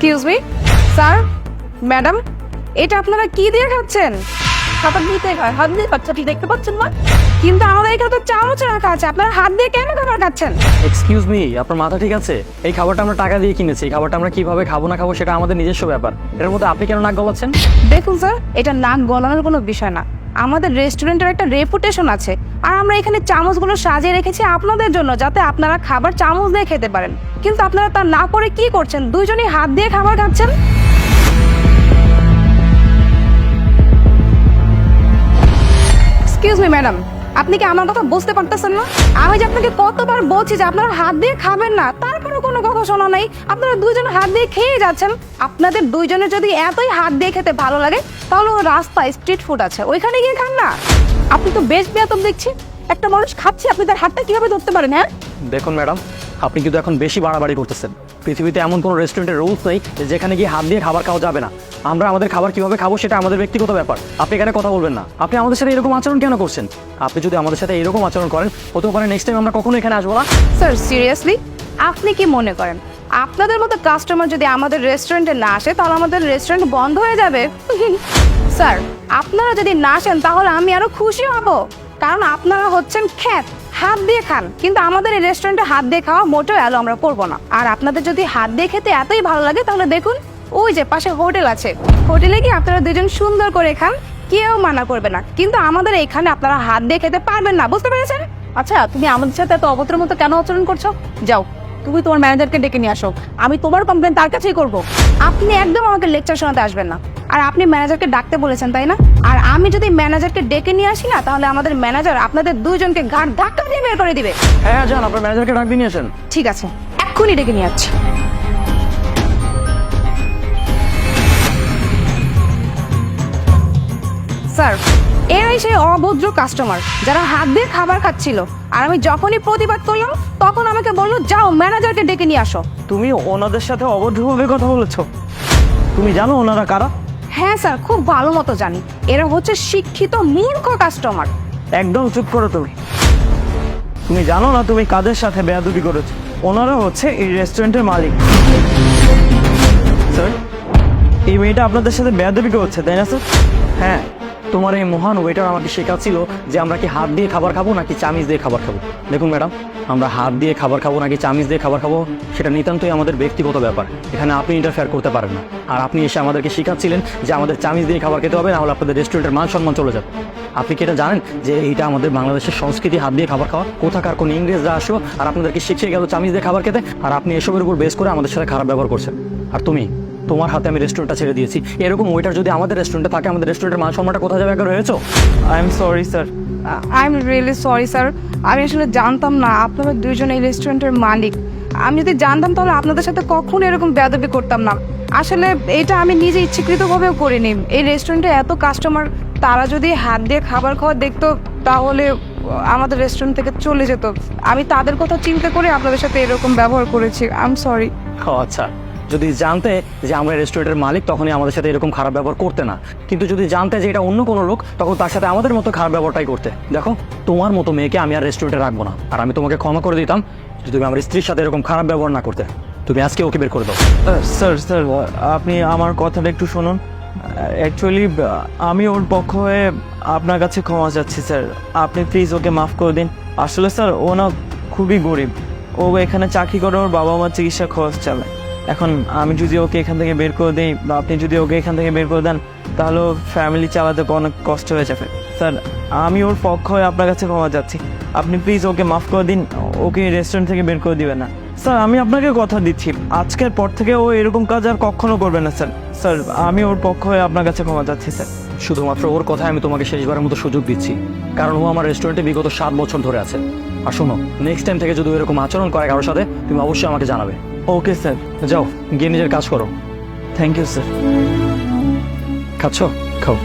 Excuse me sir, madam, এটা আপনারা কি দিয়ে খাচ্ছেন? খাবার দিতে হয়, হাত দিয়ে বাচ্চাটি দেখতে পাচ্ছেন না? কিন্তু আমাদের এখানে তো চামচ রাখা আছে, আপনারা হাত দিয়ে কেন খাবার খাচ্ছেন? এক্সকিউজ মি, আপনার মাথা ঠিক আছে? এই খাবারটা আমরা টাকা দিয়ে কিনেছি। এই খাবারটা আমরা কিভাবে খাবো না খাবো সেটা আমাদের নিজস্ব ব্যাপার। এর মধ্যে আপনি কেন নাক গলাচ্ছেন? দেখুন স্যার, এটা নাক গলানোর কোনো বিষয় না। আমাদের রেস্টুরেন্টের একটা রেপুটেশন আছে, আর আমরা এখানে চামচগুলো সাজিয়ে রেখেছি আপনাদের জন্য, যাতে আপনারা খাবার চামচ দিয়ে খেতে পারেন। কিন্তু আপনারা তা না করে কি করছেন? দুইজনই হাত দিয়ে খাবার খাচ্ছেন। এক্সকিউজ মি ম্যাডাম, আপনি কি আমার কথা বুঝতে পারতেছেন না? আমি যে আপনাকে কতবার বলছি যে আপনারা হাত দিয়ে খাবেন না, তারপরেও কোনো কথা শোনা নাই। আপনারা দুইজন হাত দিয়ে খেয়ে যাচ্ছেন। আপনাদের দুইজনের যদি এতই হাত দিয়ে খেতে ভালো লাগে, তাহলে ওই রাস্তায় স্ট্রিট ফুড আছে, ওইখানে গিয়ে খান না। আপনি তো বেশ বেয়াদব দেখছি। একটা মানুষ খাচ্ছে, আপনি তার হাতটা কিভাবে ধরতে পারেন? হ্যাঁ, দেখুন ম্যাডাম, আপনি কিন্তু এখন বেশি বাড়াবাড়ি করতেছেন। পৃথিবীতে এমন কোনো রেস্টুরেন্টের রুলস নেই যে যেখানে গিয়ে হাত দিয়ে খাবার খাওয়া যাবে না। আমরা আমাদের খাবার কিভাবে খাবো সেটা আমাদের ব্যক্তিগত ব্যাপার। আপনি এখানে কথা বলবেন না। আপনি আমাদের সাথে এরকম আচরণ কেন করছেন? আপনি যদি আমাদের সাথে এরকম আচরণ করেন, হতে পারে নেক্সট টাইম আমরা কখনো এখানে আসবো না। স্যার সিরিয়াসলি, আপনি কি মনে করেন আপনাদের মতো কাস্টমার যদি আমাদের রেস্টুরেন্টে না আসে, তাহলে আমাদের রেস্টুরেন্ট বন্ধ হয়ে যাবে? স্যার, আপনারা যদি না আসেন তাহলে আমি আরো খুশি হব, কারণ আপনারা হচ্ছেন খ্যাত, হাত দিয়ে খান। কিন্তু আমাদের এই রেস্টুরেন্টে হাত দিয়ে খাওয়া মোটেও অ্যালো আমরা করবো না। আর আপনাদের যদি হাত দিয়ে খেতে এতই ভালো লাগে, তাহলে দেখুন ওই যে পাশে হোটেল আছে, হোটেলে গিয়ে আপনারা দুজন সুন্দর করে খান, কেউ মানা করবে না। কিন্তু আমাদের এখানে আপনারা হাত দিয়ে খেতে পারবেন না, বুঝতে পেরেছেন? আচ্ছা, তুমি আমাদের সাথে এত অভদ্রের মতো কেন আচরণ করছো? যাও, তুমি তোমার ম্যানেজারকে ডেকে নিয়ে আসো। আমি তোমার কমপ্লেন তার কাছেই করব। আপনি একদম আমাকে লেকচার শোনাতে আসবেন না। আর আপনি ম্যানেজারকে ডাকতে বলেছেন, তাই না? আর আমি যদি ম্যানেজারকে ডেকে নিয়ে আসি না, তাহলে আমাদের ম্যানেজার আপনাদের দুইজনকে ঘাট ধাক্কা দিয়ে বের করে দিবে। হ্যাঁ যান, আপনার ম্যানেজারকে ডাক দিয়ে নিয়ে আসেন। ঠিক আছে, এক্ষুনি ডেকে নিয়ে যাচ্ছি। স্যার, এরাই সেই অভদ্র কাস্টমার যারা হাত দিয়ে খাবার খাচ্ছিল। আর আমি যখনই প্রতিবাদ করলাম, তখন আমাকে বললো যাও ম্যানেজারকে ডেকে নিয়ে আসো। তুমি ওনাদের সাথে অভদ্রভাবে কথা বলেছো? তুমি জানো ওনারা কারা? হ্যাঁ স্যার, খুব ভালো মতো জানি। এরা হচ্ছে শিক্ষিত মূর্খ কাস্টমার। একদম চুপ করো তুমি। তুমি জানো না তুমি কাদের সাথে বেয়াদবি করেছো? ওনারা হচ্ছে এই রেস্টুরেন্টের মালিক। স্যার, এই মেয়েটা আপনাদের সাথে বেয়াদবি করছে, তাই না স্যার? হ্যাঁ, তোমার এই মহান ওয়েটার আমাকে শেখাচ্ছিল যে আমরা কি হাত দিয়ে খাবার খাবো নাকি চামিচ দিয়ে খাবার খাবো। দেখুন ম্যাডাম, আমরা হাত দিয়ে খাবার খাবো নাকি চামিচ দিয়ে খাবার খাবো সেটা নিতান্তই আমাদের ব্যক্তিগত ব্যাপার। এখানে আপনি ইন্টারফেয়ার করতে পারেন না। আর আপনি এসে আমাদেরকে শেখাচ্ছিলেন যে আমাদের চামিচ দিয়ে খাবার খেতে হবে, না হলে আপনাদের রেস্টুরেন্টের মান সম্মান চলে যাবে। আপনি কি এটা জানেন যে এইটা আমাদের বাংলাদেশের সংস্কৃতি, হাত দিয়ে খাবার খাওয়া? কোথাকার কোন ইংরেজরা আসো আর আপনাদেরকে শিখিয়ে গেল চামিচ দিয়ে খাবার খেতে, আর আপনি এসবের উপর বেস করে আমাদের সাথে খারাপ ব্যবহার করছেন। আর তোমার হাতে আমি রেস্টুরেন্টটা ছেড়ে দিয়েছি। এরকম ওয়েটার যদি আমাদের রেস্টুরেন্টে থাকে, আমাদের রেস্টুরেন্টের মান সম্মানটা কোথায় যাবে একবার হয়েছো? I am sorry sir. I am really sorry sir. আমি আসলে জানতাম না আপনারা দুইজন এই রেস্টুরেন্টের মালিক। আমি যদি জানতাম তাহলে আপনাদের সাথে কখনো এরকম বেয়াদবি করতাম না। আসলে এটা আমি নিজে ইচ্ছাকৃতভাবেও করিনি। এই রেস্টুরেন্টে এত কাস্টমার, তারা যদি হাত দিয়ে খাবার খাওয়া দেখতো, তাহলে আমাদের রেস্টুরেন্ট থেকে চলে যেত। আমি তাদের কথা চিন্তা করে আপনাদের সাথে এরকম ব্যবহার করেছি। I am sorry. ও আচ্ছা, যদি জানতে যে আমরা রেস্টুরেন্টের মালিক, তখনই আমাদের সাথে এরকম খারাপ ব্যবহার করতে না। কিন্তু যদি জানতে যে এটা অন্য কোনো লোক, তখন তার সাথে আমাদের মতো খারাপ ব্যবহারটাই করতে। দেখো, তোমার মতো মেয়েকে আমি আর রেস্টুরেন্টে রাখবো না। আর আমি তোমাকে ক্ষমা করে দিতাম যদি তুমি আমার স্ত্রীর সাথে এরকম খারাপ ব্যবহার না করতে। তুমি আজকে ওকে বের করে দাও। স্যার, আপনি আমার কথাটা একটু শুনুন। অ্যাকচুয়ালি আমি ওর পক্ষ হয়ে আপনার কাছে ক্ষমা চাচ্ছি স্যার। আপনি প্লিজ ওকে মাফ করে দিন। আসলে স্যার, ও না খুবই গরিব। ও এখানে চাকরি করে ওর বাবা মার চিকিৎসা খরচ চালায়। এখন আমি যদি ওকে এখান থেকে বের করে দিই বা আপনি যদি ওকে এখান থেকে বের করে দেন, তাহলে ফ্যামিলি চালাতে অনেক কষ্ট হয়ে যাবে। স্যার, আমি ওর পক্ষ হয়ে আপনার কাছে ক্ষমা চাচ্ছি। আপনি প্লিজ ওকে মাফ করে দিন, ওকে রেস্টুরেন্ট থেকে বের করে দিবেন না। স্যার, আমি আপনাকে কথা দিচ্ছি, আজকের পর থেকে ও এরকম কাজ আর কখনো করবে না স্যার। স্যার, আমি ওর পক্ষ হয়ে আপনার কাছে ক্ষমা চাচ্ছি স্যার। শুধুমাত্র ওর কথায় আমি তোমাকে শেষবারের মতো সুযোগ দিচ্ছি, কারণ ও আমার রেস্টুরেন্টে বিগত 7 বছর ধরে আছে। আর শোনো, নেক্সট টাইম থেকে যদি এরকম আচরণ করে কারোর সাথে, তুমি অবশ্যই আমাকে জানাবে। Okay sir. যাও, গিয়ে নিজের কাজ করো। Thank you sir. খাচ্ছ? খাও।